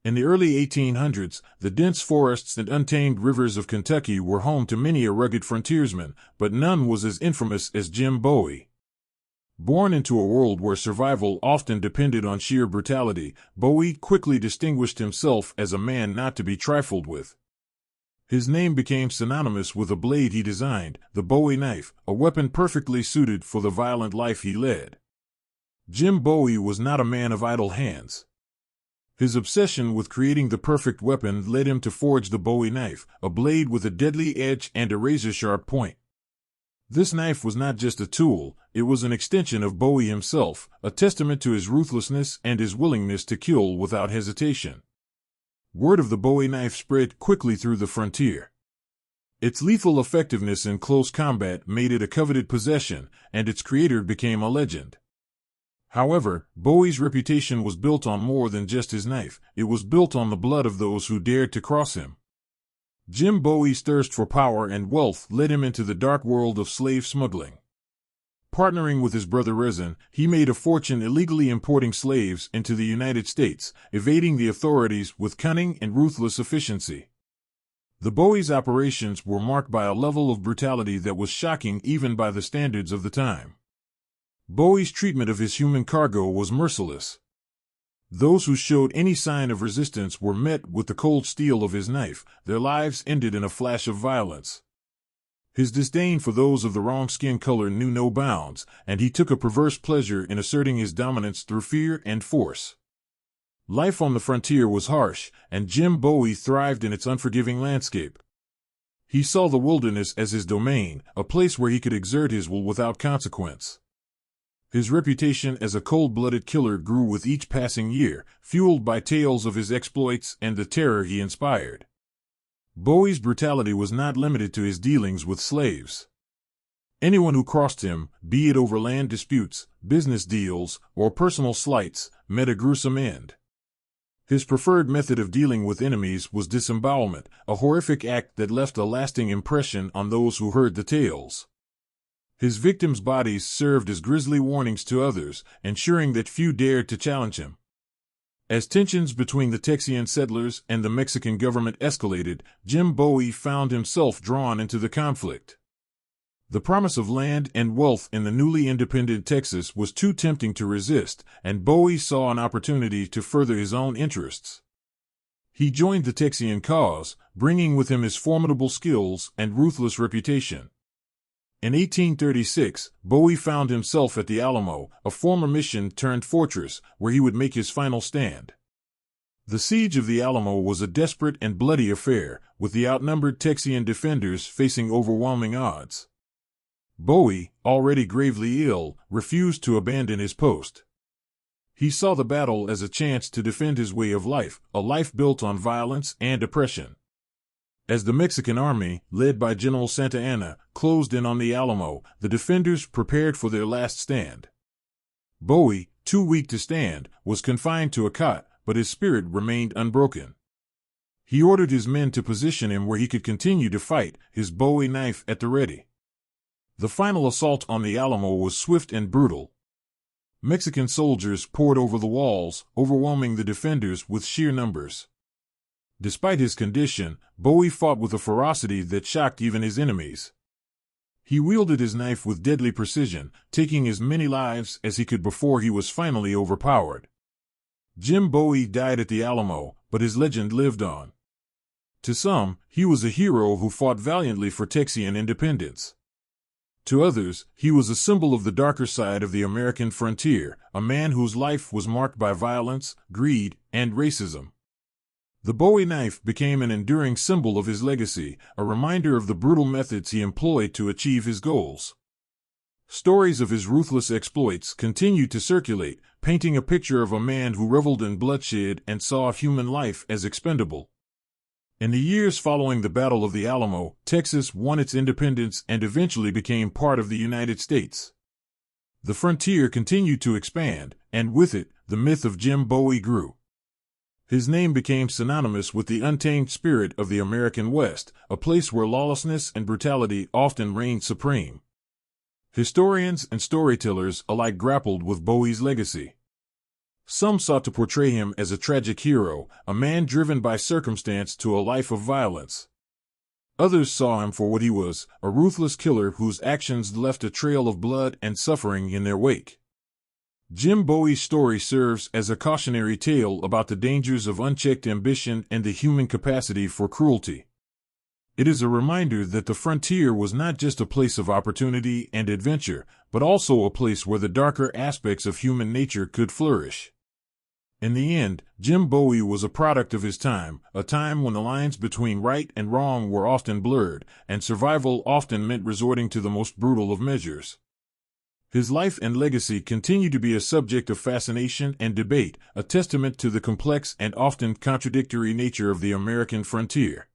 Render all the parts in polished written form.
In the early 1800s, the dense forests and untamed rivers of Kentucky were home to many a rugged frontiersman, but none was as infamous as Jim Bowie. Born into a world where survival often depended on sheer brutality, Bowie quickly distinguished himself as a man not to be trifled with. His name became synonymous with a blade he designed, the Bowie knife, a weapon perfectly suited for the violent life he led. Jim Bowie was not a man of idle hands. His obsession with creating the perfect weapon led him to forge the Bowie knife, a blade with a deadly edge and a razor-sharp point. This knife was not just a tool, it was an extension of Bowie himself, a testament to his ruthlessness and his willingness to kill without hesitation. Word of the Bowie knife spread quickly through the frontier. Its lethal effectiveness in close combat made it a coveted possession, and its creator became a legend. However, Bowie's reputation was built on more than just his knife, it was built on the blood of those who dared to cross him. Jim Bowie's thirst for power and wealth led him into the dark world of slave smuggling. Partnering with his brother Rezin, he made a fortune illegally importing slaves into the United States, evading the authorities with cunning and ruthless efficiency. The Bowie's operations were marked by a level of brutality that was shocking even by the standards of the time. Bowie's treatment of his human cargo was merciless. Those who showed any sign of resistance were met with the cold steel of his knife, their lives ended in a flash of violence. His disdain for those of the wrong skin color knew no bounds, and he took a perverse pleasure in asserting his dominance through fear and force. Life on the frontier was harsh, and Jim Bowie thrived in its unforgiving landscape. He saw the wilderness as his domain, a place where he could exert his will without consequence. His reputation as a cold-blooded killer grew with each passing year, fueled by tales of his exploits and the terror he inspired. Bowie's brutality was not limited to his dealings with slaves. Anyone who crossed him, be it over land disputes, business deals, or personal slights, met a gruesome end. His preferred method of dealing with enemies was disembowelment, a horrific act that left a lasting impression on those who heard the tales. His victims' bodies served as grisly warnings to others, ensuring that few dared to challenge him. As tensions between the Texian settlers and the Mexican government escalated, Jim Bowie found himself drawn into the conflict. The promise of land and wealth in the newly independent Texas was too tempting to resist, and Bowie saw an opportunity to further his own interests. He joined the Texian cause, bringing with him his formidable skills and ruthless reputation. In 1836, Bowie found himself at the Alamo, a former mission-turned-fortress, where he would make his final stand. The siege of the Alamo was a desperate and bloody affair, with the outnumbered Texian defenders facing overwhelming odds. Bowie, already gravely ill, refused to abandon his post. He saw the battle as a chance to defend his way of life, a life built on violence and oppression. As the Mexican army, led by General Santa Anna, closed in on the Alamo, the defenders prepared for their last stand. Bowie, too weak to stand, was confined to a cot, but his spirit remained unbroken. He ordered his men to position him where he could continue to fight, his Bowie knife at the ready. The final assault on the Alamo was swift and brutal. Mexican soldiers poured over the walls, overwhelming the defenders with sheer numbers. Despite his condition, Bowie fought with a ferocity that shocked even his enemies. He wielded his knife with deadly precision, taking as many lives as he could before he was finally overpowered. Jim Bowie died at the Alamo, but his legend lived on. To some, he was a hero who fought valiantly for Texian independence. To others, he was a symbol of the darker side of the American frontier, a man whose life was marked by violence, greed, and racism. The Bowie knife became an enduring symbol of his legacy, a reminder of the brutal methods he employed to achieve his goals. Stories of his ruthless exploits continued to circulate, painting a picture of a man who reveled in bloodshed and saw human life as expendable. In the years following the Battle of the Alamo, Texas won its independence and eventually became part of the United States. The frontier continued to expand, and with it, the myth of Jim Bowie grew. His name became synonymous with the untamed spirit of the American West, a place where lawlessness and brutality often reigned supreme. Historians and storytellers alike grappled with Bowie's legacy. Some sought to portray him as a tragic hero, a man driven by circumstance to a life of violence. Others saw him for what he was, a ruthless killer whose actions left a trail of blood and suffering in their wake. Jim Bowie's story serves as a cautionary tale about the dangers of unchecked ambition and the human capacity for cruelty. It is a reminder that the frontier was not just a place of opportunity and adventure, but also a place where the darker aspects of human nature could flourish. In the end, Jim Bowie was a product of his time, a time when the lines between right and wrong were often blurred, and survival often meant resorting to the most brutal of measures. His life and legacy continue to be a subject of fascination and debate, a testament to the complex and often contradictory nature of the American frontier.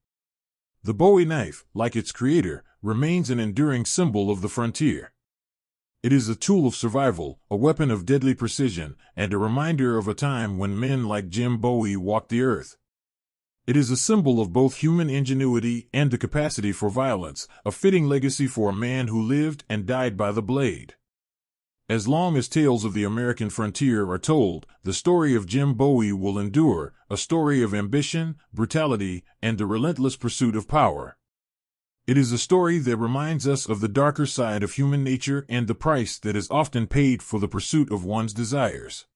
The Bowie knife, like its creator, remains an enduring symbol of the frontier. It is a tool of survival, a weapon of deadly precision, and a reminder of a time when men like Jim Bowie walked the earth. It is a symbol of both human ingenuity and the capacity for violence, a fitting legacy for a man who lived and died by the blade. As long as tales of the American frontier are told, the story of Jim Bowie will endure, a story of ambition, brutality, and the relentless pursuit of power. It is a story that reminds us of the darker side of human nature and the price that is often paid for the pursuit of one's desires.